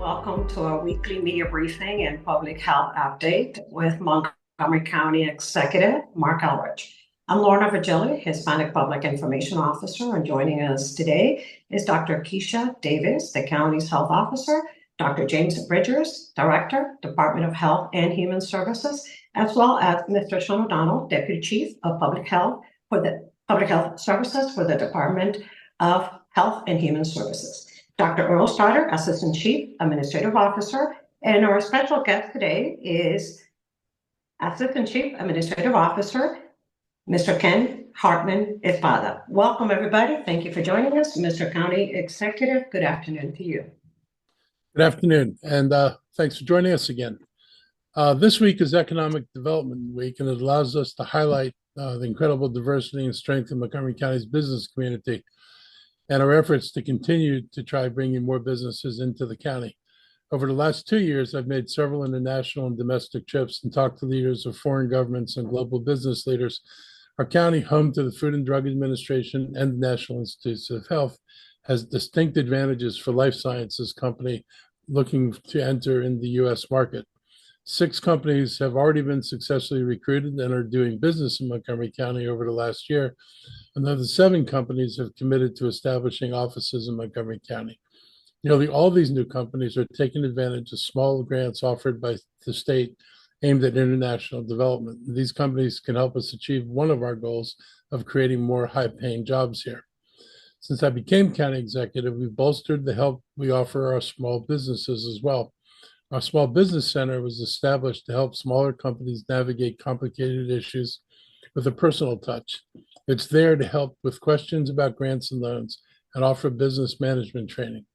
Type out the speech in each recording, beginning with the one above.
Welcome to our weekly media briefing and public health update with Montgomery County Executive Mark Elridge. I'm Lorna Virgili, Hispanic Public Information Officer, and joining us today is Dr. Keisha Davis, the county's health officer, Dr. James Bridgers, Director, Department of Health and Human Services, as well as Mr. Sean O'Donnell, Deputy Chief of Public Health Services for the Department of Health and Human Services. Dr. Earl Starter, Assistant Chief Administrative Officer, and our special guest today is Assistant Chief Administrative Officer, Mr. Ken Hartman Espada. Welcome, everybody. Thank you for joining us. Mr. County Executive, good afternoon to you. Good afternoon, and thanks for joining us again. This week is Economic Development Week, and it allows us to highlight the incredible diversity and strength of Montgomery County's business community and our efforts to continue to try bringing more businesses into the county. Over the last 2 years, I've made several international and domestic trips and talked to leaders of foreign governments and global business leaders. Our county, home to the Food and Drug Administration and the National Institutes of Health, has distinct advantages for life sciences company looking to enter in the U.S. market. 6 companies have already been successfully recruited and are doing business in Montgomery County over the last year. Another 7 companies have committed to establishing offices in Montgomery County. Nearly all these new companies are taking advantage of small grants offered by the state aimed at international development. These companies can help us achieve one of our goals of creating more high-paying jobs here. Since I became county executive, we've bolstered the help we offer our small businesses as well. Our Small Business Center was established to help smaller companies navigate complicated issues with a personal touch. It's there to help with questions about grants and loans and offer business management training.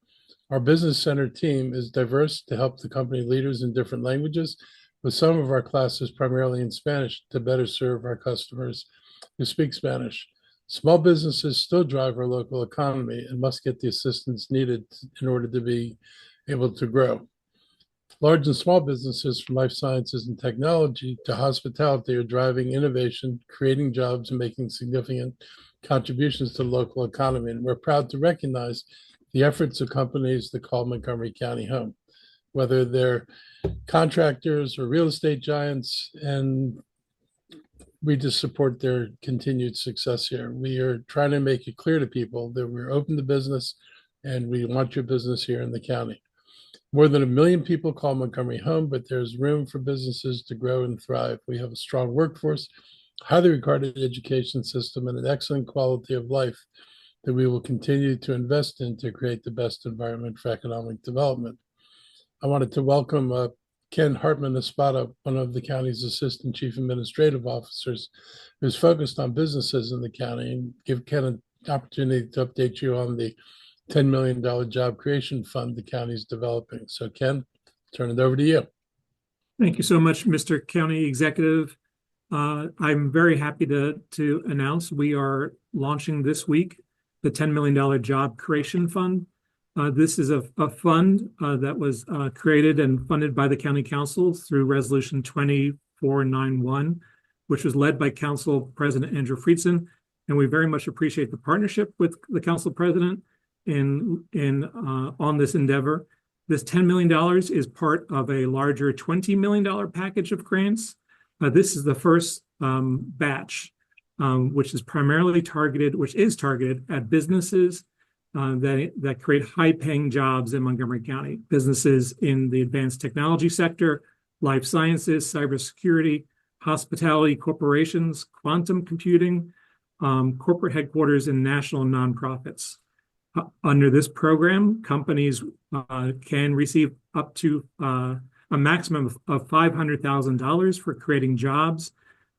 Our Business Center team is diverse to help the company leaders in different languages, with some of our classes primarily in Spanish to better serve our customers who speak Spanish. Small businesses still drive our local economy and must get the assistance needed in order to be able to grow. Large and small businesses from life sciences and technology to hospitality are driving innovation, creating jobs, and making significant contributions to the local economy. And we're proud to recognize the efforts of companies that call Montgomery County home, whether they're contractors or real estate giants, and we just support their continued success here. We are trying to make it clear to people that we're open to business and we want your business here in the county. More than 1 million people call Montgomery home, but there's room for businesses to grow and thrive. We have a strong workforce, highly regarded education system, and an excellent quality of life that we will continue to invest in to create the best environment for economic development. I wanted to welcome Ken Hartman Espada, one of the county's Assistant Chief Administrative Officers, who's focused on businesses in the county, and give Ken an opportunity to update you on the $10 million job creation fund the county is developing. So Ken, turn it over to you. Thank you so much, Mr. County Executive. I'm very happy to announce we are launching this week the $10 million job creation fund. This is a fund that was created and funded by the County Council through Resolution 2491, which was led by Council President Andrew Friedson. And we very much appreciate the partnership with the Council President on this endeavor. This $10 million is part of a larger $20 million package of grants. This is the first batch, which is targeted at businesses that create high-paying jobs in Montgomery County. Businesses in the advanced technology sector, life sciences, cybersecurity, hospitality, corporations, quantum computing, corporate headquarters, and national nonprofits. Under this program, companies can receive up to a maximum of $500,000 for creating jobs,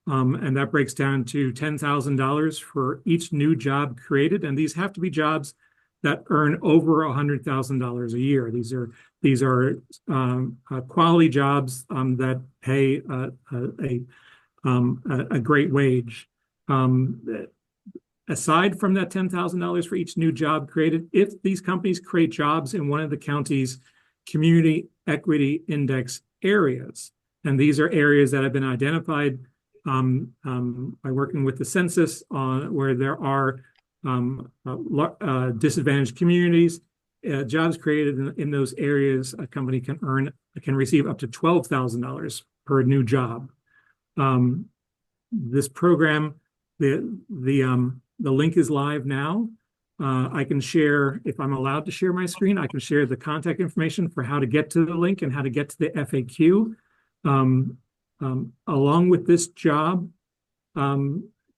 and that breaks down to $10,000 for each new job created. And these have to be jobs that earn over $100,000 a year. These are quality jobs that pay a great wage. Aside from that $10,000 for each new job created, if these companies create jobs in one of the county's community equity index areas, and these are areas that have been identified by working with the census where there are disadvantaged communities jobs created in those areas, a company can receive up to $12,000 per new job. This program, the link is live now. I can share, if I'm allowed to share my screen, I can share the contact information for how to get to the link and how to get to the FAQ. Along with this job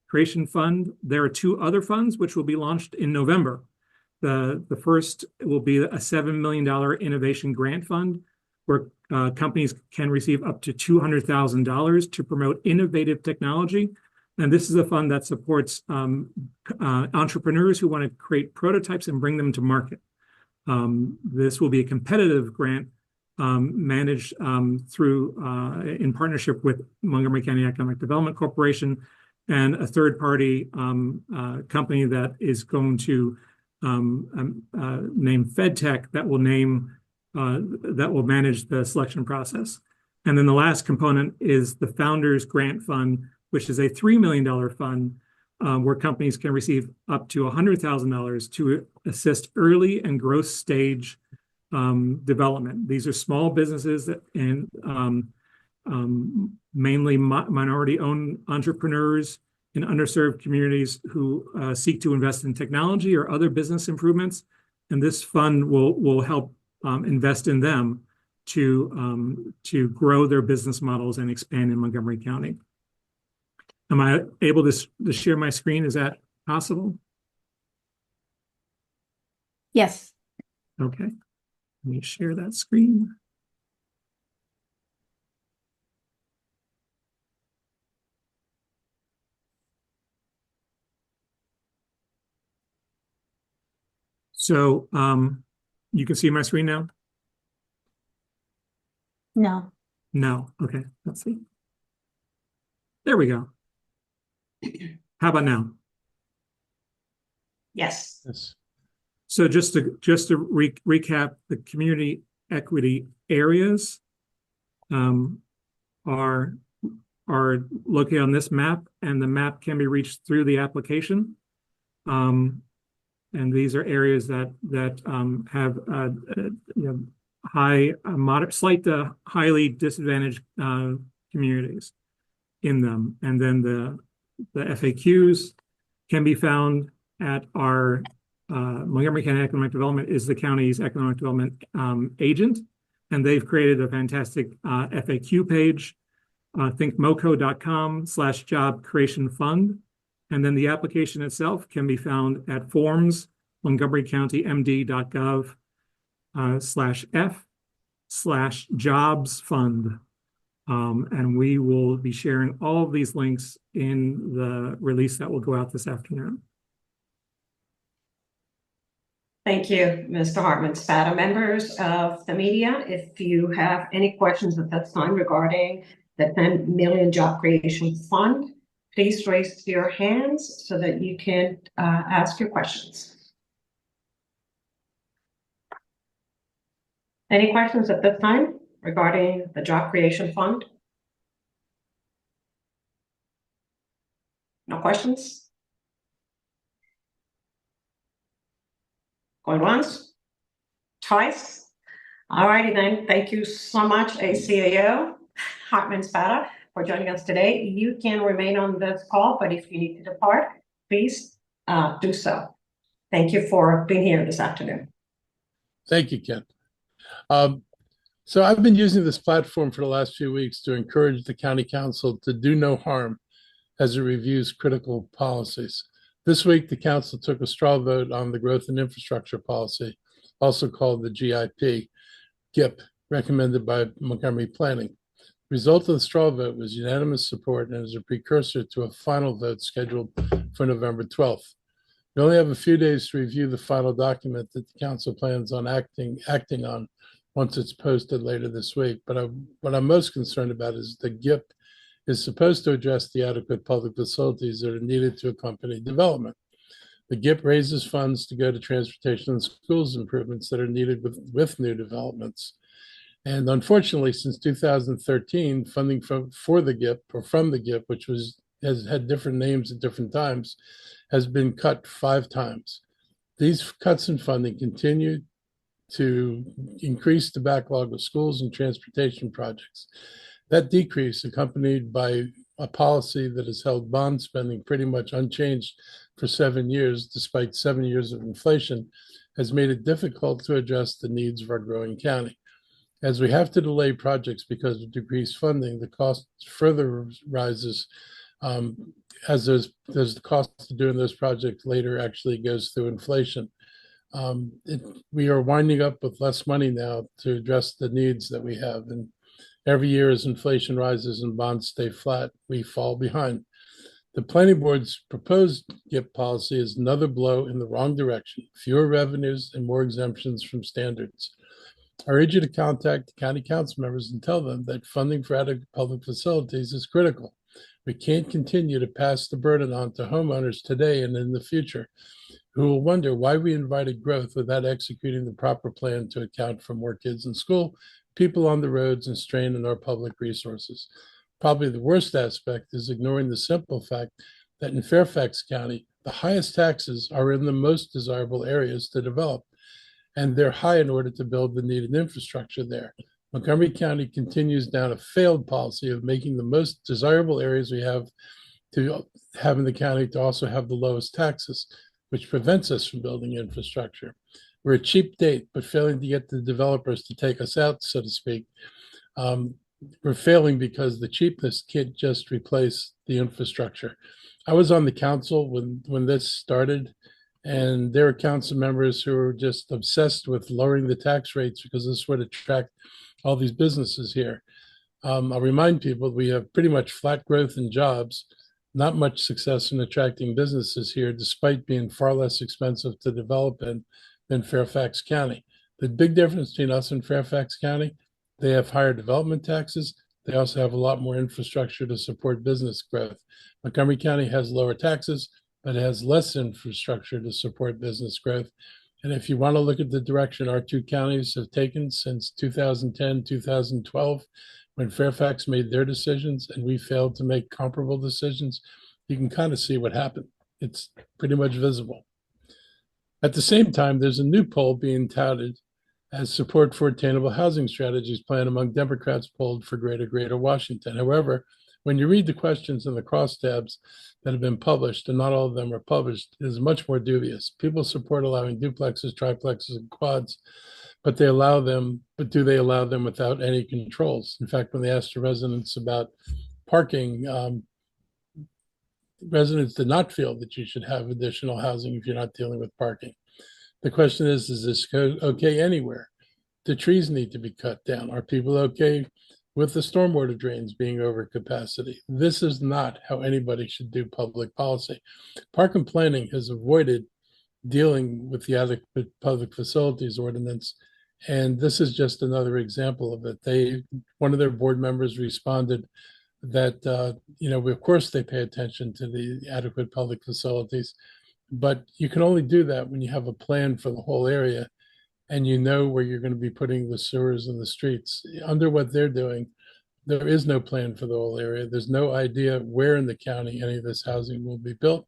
creation fund, there are two other funds which will be launched in November. The first will be a $7 million innovation grant fund, where companies can receive up to $200,000 to promote innovative technology. And this is a fund that supports entrepreneurs who want to create prototypes and bring them to market. This will be a competitive grant managed through in partnership with Montgomery County Economic Development Corporation and a third-party company that is going to name FedTech that will manage the selection process. And then the last component is the Founders Grant Fund, which is a $3 million fund where companies can receive up to $100,000 to assist early and growth stage development. These are small businesses and mainly minority-owned entrepreneurs in underserved communities who seek to invest in technology or other business improvements. And this fund will help invest in them to grow their business models and expand in Montgomery County. Am I able to share my screen? Is that possible? Yes. Okay. Let me share that screen. So you can see my screen now? No. No. Okay. Let's see. There we go. How about now? Yes. Yes. So just to recap, the community equity areas are located on this map, and the map can be reached through the application. And these are areas that have high, moderate, slight to highly disadvantaged communities in them. And then the FAQs can be found at our Montgomery County Economic Development is the county's economic development agent, and they've created a fantastic FAQ page. Think moco.com/job creation fund. And then the application itself can be found at forms montgomerycountymd.gov/f/jobs fund. And we will be sharing all of these links in the release that will go out this afternoon. Thank you, Mr. Hartman-Spada. Members of the media, if you have any questions at this time regarding the 10 million job creation fund, please raise your hands so that you can ask your questions. Any questions at this time regarding the job creation fund? No questions? Going once? Twice? All righty then. Thank you so much, ACAO Hartman-Spada, for joining us today. You can remain on this call, but if you need to depart, please do so. Thank you for being here this afternoon. Thank you, Ken. So I've been using this platform for the last few weeks to encourage the county council to do no harm as it reviews critical policies. This week, the council took a straw vote on the growth and infrastructure policy, also called the GIP, recommended by Montgomery Planning. The result of the straw vote was unanimous support and is a precursor to a final vote scheduled for November 12th. We only have a few days to review the final document that the council plans on acting on once it's posted later this week. But what I'm most concerned about is the GIP is supposed to address the adequate public facilities that are needed to accompany development. The GIP raises funds to go to transportation and schools improvements that are needed with new developments. And unfortunately, since 2013, funding from the GIP, which has had different names at different times, has been cut 5 times. These cuts in funding continue to increase the backlog of schools and transportation projects. That decrease, accompanied by a policy that has held bond spending pretty much unchanged for 7 years, despite 7 years of inflation, has made it difficult to address the needs of our growing county. As we have to delay projects because of decreased funding, the cost further rises as there's the cost of doing those projects later actually goes through inflation. We are winding up with less money now to address the needs that we have. And every year as inflation rises and bonds stay flat, we fall behind. The planning board's proposed GIP policy is another blow in the wrong direction, fewer revenues and more exemptions from standards. I urge you to contact the county council members and tell them that funding for adequate public facilities is critical. We can't continue to pass the burden on to homeowners today and in the future, who will wonder why we invited growth without executing the proper plan to account for more kids in school, people on the roads, and strain on our public resources. Probably the worst aspect is ignoring the simple fact that in Fairfax County, the highest taxes are in the most desirable areas to develop, and they're high in order to build the needed infrastructure there. Montgomery County continues down a failed policy of making the most desirable areas we have to have in the county to also have the lowest taxes, which prevents us from building infrastructure. We're a cheap date, but failing to get the developers to take us out, so to speak. We're failing because the cheapness can't just replace the infrastructure. I was on the council when this started, and there are council members who are just obsessed with lowering the tax rates because this would attract all these businesses here. I'll remind people we have pretty much flat growth in jobs, not much success in attracting businesses here, despite being far less expensive to develop in than Fairfax County. The big difference between us and Fairfax County, they have higher development taxes. They also have a lot more infrastructure to support business growth. Montgomery County has lower taxes, but it has less infrastructure to support business growth. And if you want to look at the direction our two counties have taken since 2010, 2012, when Fairfax made their decisions and we failed to make comparable decisions, you can kind of see what happened. It's pretty much visible. At the same time, there's a new poll being touted as support for attainable housing strategies plan among Democrats polled for Greater Washington. However, when you read the questions in the crosstabs that have been published, and not all of them are published, it is much more dubious. People support allowing duplexes, triplexes, and quads, but do they allow them without any controls? In fact, when they asked the residents about parking, residents did not feel that you should have additional housing if you're not dealing with parking. The question is this okay anywhere? The trees need to be cut down. Are people okay with the stormwater drains being over capacity? This is not how anybody should do public policy. Park and Planning has avoided dealing with the adequate public facilities ordinance, and this is just another example of it. One of their board members responded that of course they pay attention to the adequate public facilities, but you can only do that when you have a plan for the whole area and you know where you're going to be putting the sewers and the streets. Under what they're doing, there is no plan for the whole area. There's no idea where in the county any of this housing will be built,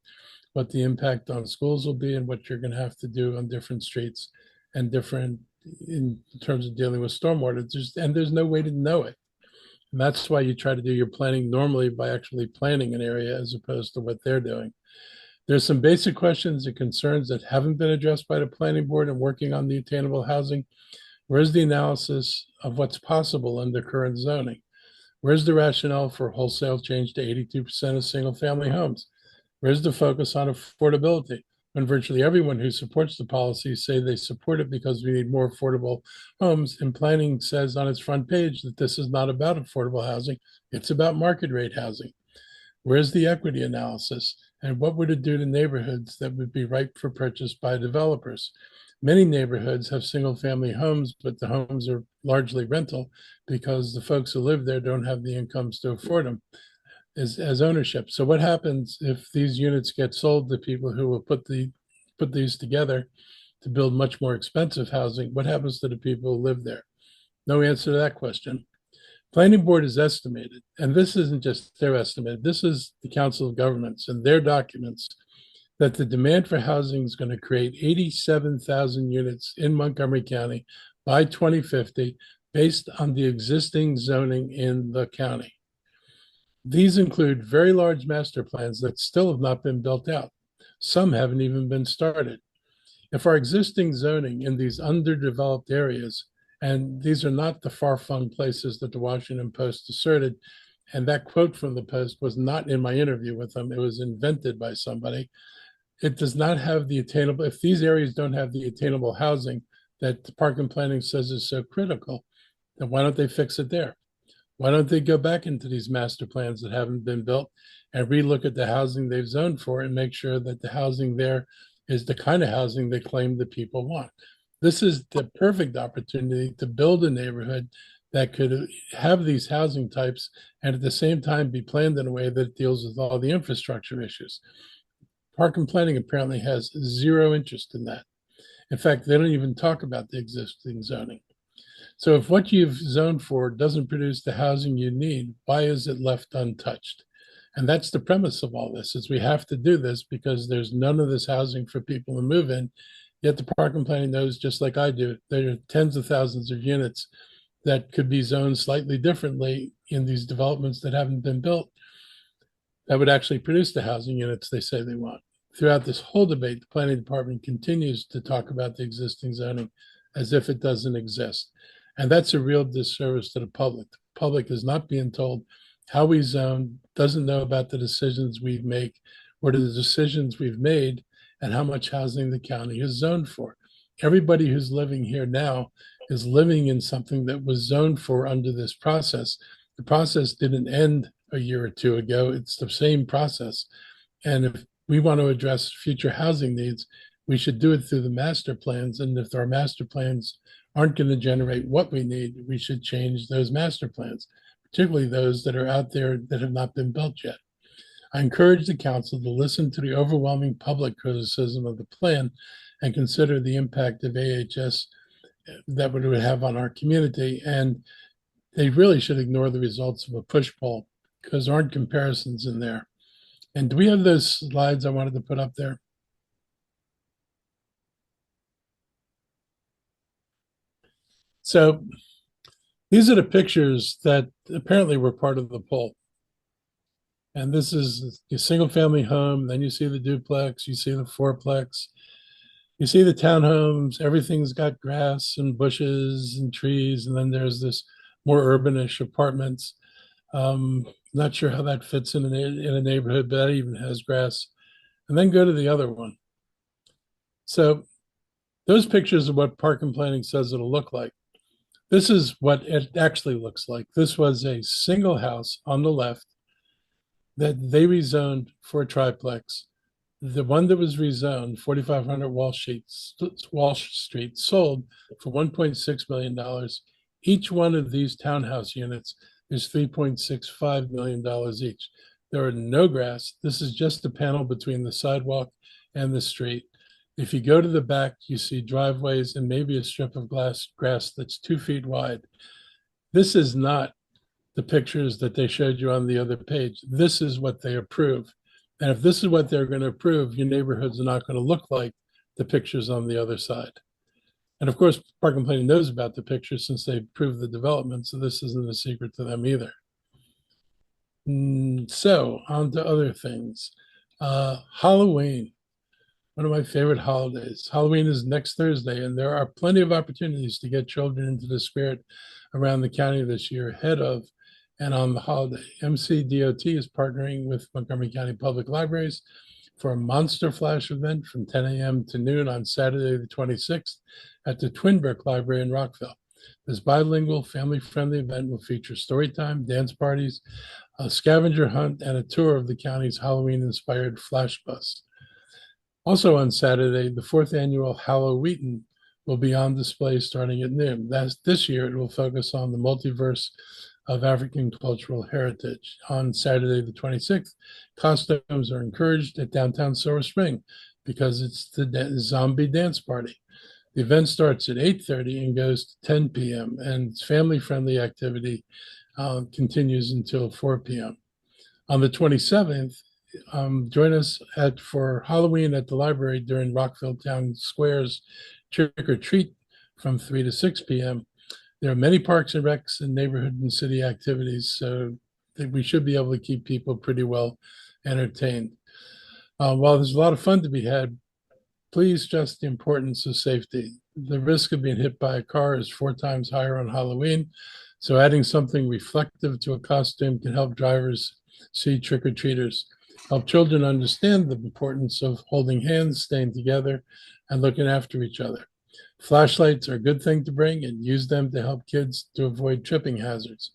what the impact on schools will be, and what you're going to have to do on different streets and different in terms of dealing with stormwater. There's no way to know it. And that's why you try to do your planning normally by actually planning an area as opposed to what they're doing. There's some basic questions and concerns that haven't been addressed by the planning board and working on the attainable housing. Where's the analysis of what's possible under current zoning? Where's the rationale for wholesale change to 82% of single family homes? Where's the focus on affordability? When virtually everyone who supports the policy say they support it because we need more affordable homes, and planning says on its front page that this is not about affordable housing, it's about market rate housing. Where's the equity analysis? And what would it do to neighborhoods that would be ripe for purchase by developers? Many neighborhoods have single family homes, but the homes are largely rental because the folks who live there don't have the incomes to afford them as ownership. So what happens if these units get sold to people who will put these together to build much more expensive housing? What happens to the people who live there? No answer to that question. Planning board is estimated, and this isn't just their estimate, this is the Council of Governments and their documents, that the demand for housing is going to create 87,000 units in Montgomery County by 2050 based on the existing zoning in the county. These include very large master plans that still have not been built out. Some haven't even been started. If our existing zoning in these underdeveloped areas, and these are not the far-flung places that the Washington Post asserted, and that quote from the Post was not in my interview with them, it was invented by somebody. It does not have the attainable, if these areas don't have the attainable housing that the park and planning says is so critical, then why don't they fix it there? Why don't they go back into these master plans that haven't been built and relook at the housing they've zoned for and make sure that the housing there is the kind of housing they claim the people want? This is the perfect opportunity to build a neighborhood that could have these housing types and at the same time be planned in a way that deals with all the infrastructure issues. Park and planning apparently has zero interest in that. In fact, they don't even talk about the existing zoning. So if what you've zoned for doesn't produce the housing you need, why is it left untouched? And that's the premise of all this, is we have to do this because there's none of this housing for people to move in. Yet the park and planning knows, just like I do, there are tens of thousands of units that could be zoned slightly differently in these developments that haven't been built that would actually produce the housing units they say they want. Throughout this whole debate, the planning department continues to talk about the existing zoning as if it doesn't exist. And that's a real disservice to the public. The public is not being told how we zone, doesn't know about the decisions we make, what are the decisions we've made, and how much housing the county is zoned for. Everybody who's living here now is living in something that was zoned for under this process. The process didn't end a year or two ago. It's the same process. And if we want to address future housing needs, we should do it through the master plans. And if our master plans aren't going to generate what we need, we should change those master plans, particularly those that are out there that have not been built yet. I encourage the council to listen to the overwhelming public criticism of the plan and consider the impact of AHS that would have on our community. And they really should ignore the results of a push poll because there aren't comparisons in there. And do we have those slides I wanted to put up there? So these are the pictures that apparently were part of the poll. And this is a single family home. Then you see the duplex, you see the fourplex, you see the townhomes, everything's got grass and bushes and trees. And then there's this more urbanish apartments. Not sure how that fits in a neighborhood, but that even has grass. And then go to the other one. So those pictures are what park and planning says it'll look like. This is what it actually looks like. This was a single house on the left that they rezoned for a triplex. The one that was rezoned, 4500 Walsh Street, sold for $1.6 million. Each one of these townhouse units is $3.65 million each. There are no grass. This is just a panel between the sidewalk and the street. If you go to the back, you see driveways and maybe a strip of grass that's 2 feet wide. This is not the pictures that they showed you on the other page. This is what they approve. And if this is what they're going to approve, your neighborhoods are not going to look like the pictures on the other side. And of course, park and planning knows about the pictures since they approved the development, so this isn't a secret to them either. So on to other things. Halloween, one of my favorite holidays. Halloween is next Thursday, and there are plenty of opportunities to get children into the spirit around the county this year ahead of and on the holiday. MCDOT is partnering with Montgomery County Public Libraries for a Monster Flash event from 10 a.m. to noon on Saturday, the 26th at the Twin Brick Library in Rockville. This bilingual, family-friendly event will feature story time, dance parties, a scavenger hunt, and a tour of the county's Halloween-inspired flash bus. Also on Saturday, the 4th annual Halloween will be on display starting at noon. This year, it will focus on the multiverse of African cultural heritage. On Saturday, the 26th, costumes are encouraged at downtown Silver Spring because it's the zombie dance party. The event starts at 8:30 and goes to 10 p.m. and it's family-friendly activity continues until 4 p.m. On the 27th, join us for Halloween at the library during Rockville Town Square's Trick or Treat from 3 to 6 p.m. There are many parks and recs and neighborhood and city activities, so we should be able to keep people pretty well entertained. While there's a lot of fun to be had, please stress the importance of safety. The risk of being hit by a car is 4 times higher on Halloween, so adding something reflective to a costume can help drivers see trick-or-treaters, help children understand the importance of holding hands, staying together, and looking after each other. Flashlights are a good thing to bring, and use them to help kids to avoid tripping hazards.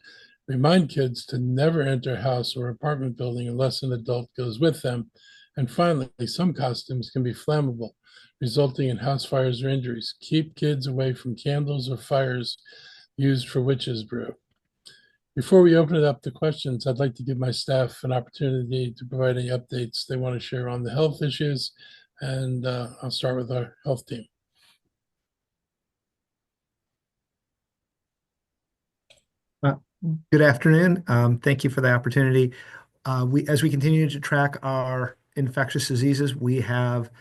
Remind kids to never enter a house or apartment building unless an adult goes with them. And finally, some costumes can be flammable, resulting in house fires or injuries. Keep kids away from candles or fires used for witches' brew. Before we open it up to questions, I'd like to give my staff an opportunity to provide any updates they want to share on the health issues. And I'll start with our health team. Good afternoon. Thank you for the opportunity. As we continue to track our infectious diseases, we have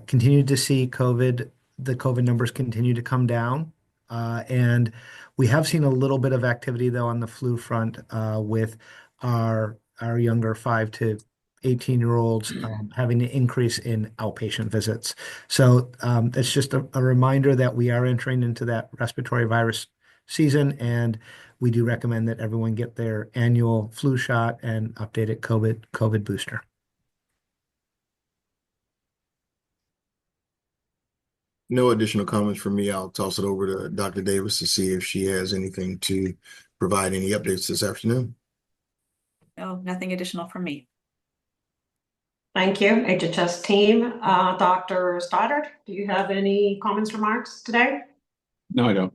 continued to see the COVID numbers continue to come down. And we have seen a little bit of activity, though, on the flu front with our younger 5 to 18-year-olds having an increase in outpatient visits. So it's just a reminder that we are entering into that respiratory virus season, and we do recommend that everyone get their annual flu shot and updated COVID booster. No additional comments from me. I'll toss it over to Dr. Davis to see if she has anything to provide any updates this afternoon. No, nothing additional from me. Thank you, HHS team. Dr. Stoddard, do you have any comments, remarks today? No, I don't.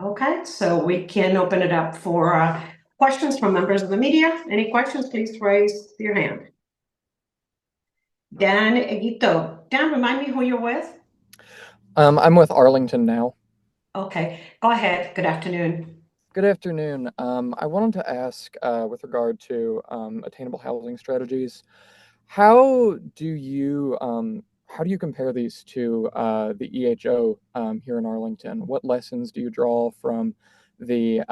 Okay, so we can open it up for questions from members of the media. Any questions, please raise your hand. Dan Eguito. Dan, remind me who you're with? I'm with Arlington now. Okay, go ahead. Good afternoon. Good afternoon. I wanted to ask with regard to attainable housing strategies, how do you compare these to the EHO here in Arlington? What lessons do you draw from the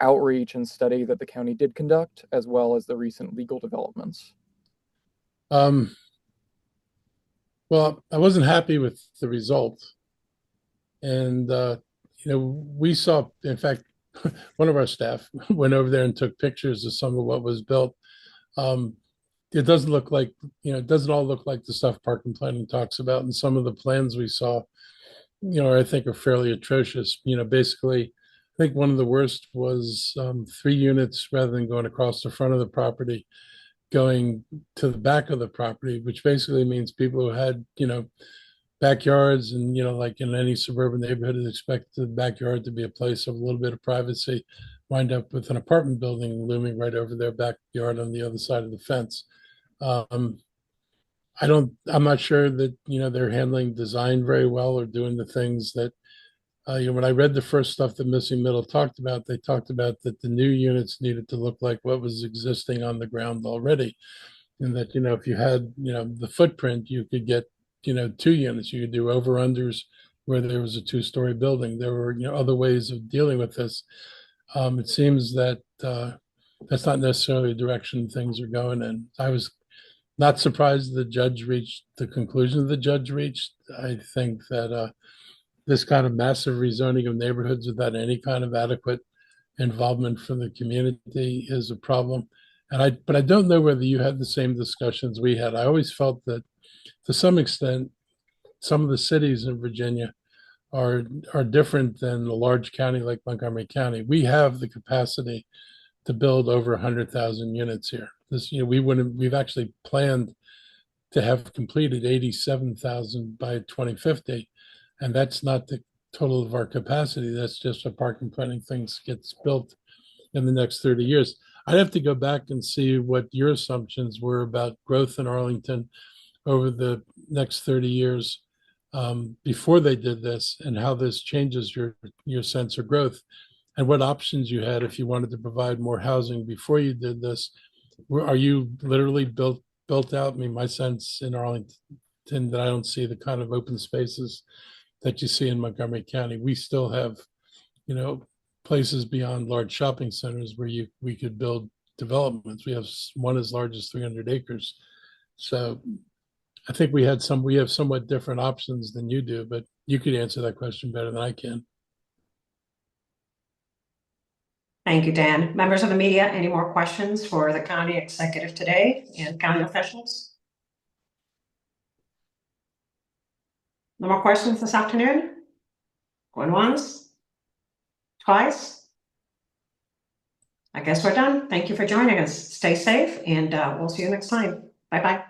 outreach and study that the county did conduct, as well as the recent legal developments? Well, I wasn't happy with the result. And, we saw, in fact, one of our staff went over there and took pictures of some of what was built. It doesn't look like, it doesn't all look like the stuff park and planning talks about. And some of the plans we saw, I think are fairly atrocious. Basically, I think one of the worst was 3 units rather than going across the front of the property, going to the back of the property, which basically means people who had, backyards and, like in any suburban neighborhood, expect the backyard to be a place of a little bit of privacy, wind up with an apartment building looming right over their backyard on the other side of the fence. I'm not sure that, they're handling design very well or doing the things that, when I read the first stuff that Missing Middle talked about, they talked about that the new units needed to look like what was existing on the ground already. And that, if you had, the footprint, you could get, 2 units. You could do over-unders where there was a 2-story building. There were, other ways of dealing with this. It seems that that's not necessarily the direction things are going in. I was not surprised the judge reached the conclusion the judge reached. I think that this kind of massive rezoning of neighborhoods without any kind of adequate involvement from the community is a problem. But I don't know whether you had the same discussions we had. I always felt that to some extent, some of the cities in Virginia are different than a large county like Montgomery County. We have the capacity to build over 100,000 units here. We've actually planned to have completed 87,000 by 2050. And that's not the total of our capacity. That's just a park and planning things gets built in the next 30 years. I'd have to go back and see what your assumptions were about growth in Arlington over the next 30 years before they did this, and how this changes your sense of growth, and what options you had if you wanted to provide more housing before you did this, Are you literally built out? I mean, my sense in Arlington that I don't see the kind of open spaces that you see in Montgomery County. We still have, places beyond large shopping centers where we could build developments. We have one as large as 300 acres. So I think we have somewhat different options than you do, but you could answer that question better than I can. Thank you, Dan. Members of the media, any more questions for the county executive today and county officials? No more questions this afternoon? Going once? Twice? I guess we're done. Thank you for joining us. Stay safe, and we'll see you next time. Bye-bye.